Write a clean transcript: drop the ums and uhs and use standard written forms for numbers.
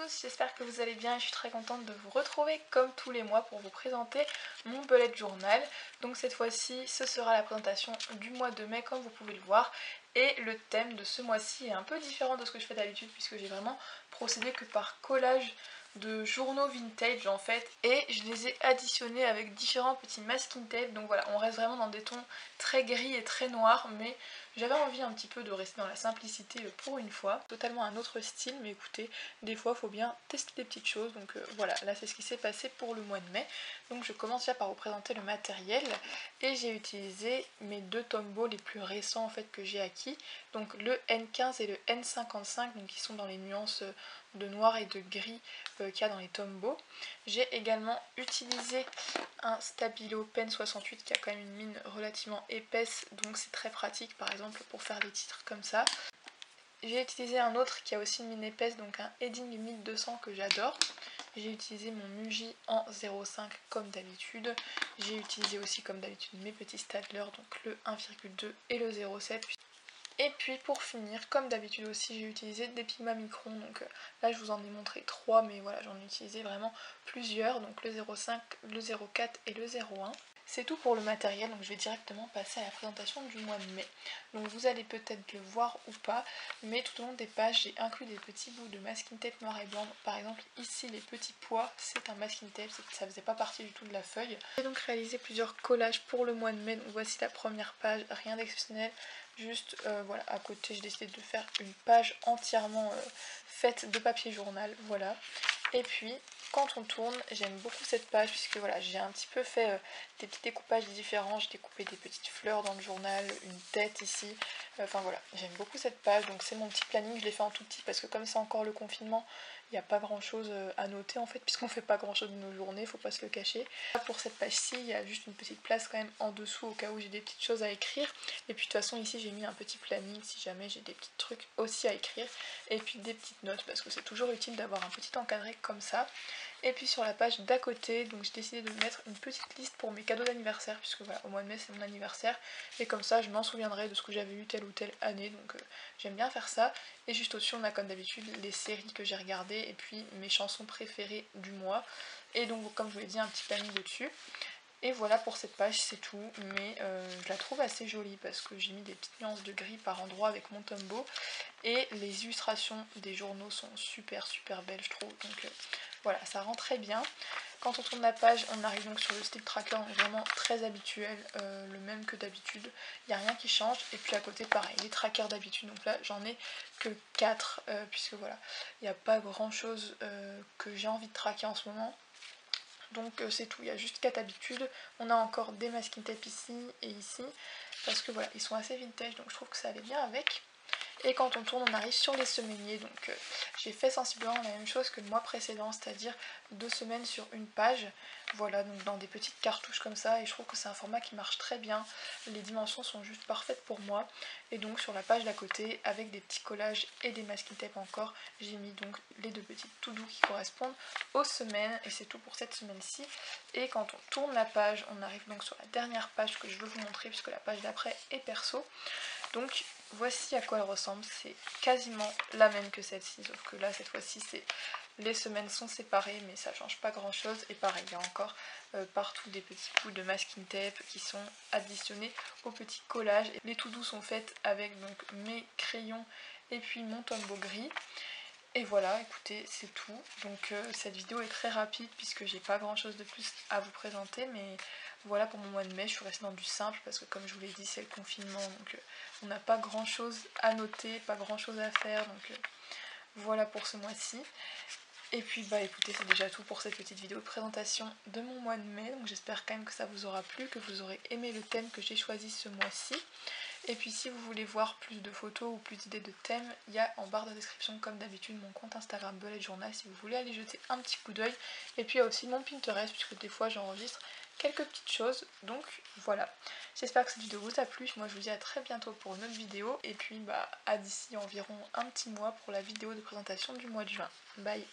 tous, j'espère que vous allez bien et je suis très contente de vous retrouver comme tous les mois pour vous présenter mon bullet journal. Donc cette fois-ci ce sera la présentation du mois de mai comme vous pouvez le voir, et le thème de ce mois-ci est un peu différent de ce que je fais d'habitude puisque j'ai vraiment procédé que par collage de journaux vintage en fait, et je les ai additionnés avec différents petits masking tape. Donc voilà, on reste vraiment dans des tons très gris et très noirs, mais j'avais envie un petit peu de rester dans la simplicité pour une fois, totalement un autre style, mais écoutez, des fois il faut bien tester des petites choses. Donc voilà, là c'est ce qui s'est passé pour le mois de mai. Donc je commence déjà par vous présenter le matériel, et j'ai utilisé mes deux Tombow les plus récents en fait que j'ai acquis, donc le N15 et le N55, donc qui sont dans les nuances de noir et de gris qu'il y a dans les Tombow. J'ai également utilisé un stabilo pen 68 qui a quand même une mine relativement épaisse, donc c'est très pratique par exemple pour faire des titres comme ça. J'ai utilisé un autre qui a aussi une mine épaisse, donc un Edding 1200 que j'adore. J'ai utilisé mon Muji en 0,5 comme d'habitude. J'ai utilisé aussi comme d'habitude mes petits Staedtler, donc le 1,2 et le 0,7. Et puis pour finir, comme d'habitude aussi, j'ai utilisé des Pigma Micron, donc là je vous en ai montré 3, mais voilà, j'en ai utilisé vraiment plusieurs, donc le 0,5, le 0,4 et le 0,1. C'est tout pour le matériel, donc je vais directement passer à la présentation du mois de mai. Donc vous allez peut-être le voir ou pas, mais tout au long des pages, j'ai inclus des petits bouts de masking tape noir et blanc. Par exemple, ici, les petits pois, c'est un masking tape, ça faisait pas partie du tout de la feuille. J'ai donc réalisé plusieurs collages pour le mois de mai, donc voici la première page, rien d'exceptionnel. Juste voilà, à côté j'ai décidé de faire une page entièrement faite de papier journal, voilà. Et puis quand on tourne, j'aime beaucoup cette page puisque voilà, j'ai un petit peu fait des petits découpages différents. J'ai découpé des petites fleurs dans le journal, une tête ici, enfin voilà, j'aime beaucoup cette page. Donc c'est mon petit planning, je l'ai fait en tout petit parce que comme c'est encore le confinement, il n'y a pas grand chose à noter en fait, puisqu'on fait pas grand chose de nos journées, faut pas se le cacher. Pour cette page-ci, il y a juste une petite place quand même en dessous au cas où j'ai des petites choses à écrire. Et puis de toute façon ici j'ai mis un petit planning si jamais j'ai des petits trucs aussi à écrire. Et puis des petites notes parce que c'est toujours utile d'avoir un petit encadré comme ça. Et puis sur la page d'à côté, donc j'ai décidé de mettre une petite liste pour mes cadeaux d'anniversaire, puisque voilà, au mois de mai c'est mon anniversaire, et comme ça je m'en souviendrai de ce que j'avais eu telle ou telle année, donc j'aime bien faire ça. Et juste au-dessus on a comme d'habitude les séries que j'ai regardées, et puis mes chansons préférées du mois, et donc comme je vous l'ai dit, un petit planning dessus. Et voilà pour cette page, c'est tout, mais je la trouve assez jolie parce que j'ai mis des petites nuances de gris par endroit avec mon Tombow, et les illustrations des journaux sont super belles je trouve, donc voilà, ça rend très bien. Quand on tourne la page, on arrive donc sur le style tracker, vraiment très habituel, le même que d'habitude, il n'y a rien qui change. Et puis à côté pareil, les trackers d'habitude, donc là j'en ai que 4, puisque voilà, il n'y a pas grand chose que j'ai envie de traquer en ce moment. Donc c'est tout, il y a juste 4 habitudes. On a encore des masking tape ici et ici, parce que voilà, ils sont assez vintage, donc je trouve que ça allait bien avec. Et quand on tourne, on arrive sur les semainiers, donc j'ai fait sensiblement la même chose que le mois précédent, c'est-à-dire 2 semaines sur une page, voilà, donc dans des petites cartouches comme ça, et je trouve que c'est un format qui marche très bien, les dimensions sont juste parfaites pour moi. Et donc sur la page d'à côté, avec des petits collages et des masking tape encore, j'ai mis donc les deux petits tout doux qui correspondent aux semaines, et c'est tout pour cette semaine-ci. Et quand on tourne la page, on arrive donc sur la dernière page que je veux vous montrer, puisque la page d'après est perso. Donc voici à quoi elle ressemble, c'est quasiment la même que celle-ci, sauf que là cette fois-ci les semaines sont séparées, mais ça change pas grand chose. Et pareil, il y a encore partout des petits bouts de masking tape qui sont additionnés aux petits collages. Les tout doux sont faites avec donc mes crayons et puis mon Tombow gris. Et voilà, écoutez, c'est tout. Donc cette vidéo est très rapide puisque j'ai pas grand chose de plus à vous présenter, mais voilà pour mon mois de mai. Je suis restée dans du simple parce que comme je vous l'ai dit, c'est le confinement, donc on n'a pas grand chose à noter, pas grand chose à faire, donc voilà pour ce mois-ci. Et puis bah écoutez, c'est déjà tout pour cette petite vidéo de présentation de mon mois de mai, donc j'espère quand même que ça vous aura plu, que vous aurez aimé le thème que j'ai choisi ce mois-ci. Et puis si vous voulez voir plus de photos ou plus d'idées de thèmes, il y a en barre de description comme d'habitude mon compte Instagram Bullet Journal si vous voulez aller jeter un petit coup d'œil. Et puis il y a aussi mon Pinterest puisque des fois j'enregistre quelques petites choses. Donc voilà, j'espère que cette vidéo vous a plu. Moi je vous dis à très bientôt pour une autre vidéo. Et puis bah à d'ici environ un petit mois pour la vidéo de présentation du mois de juin. Bye!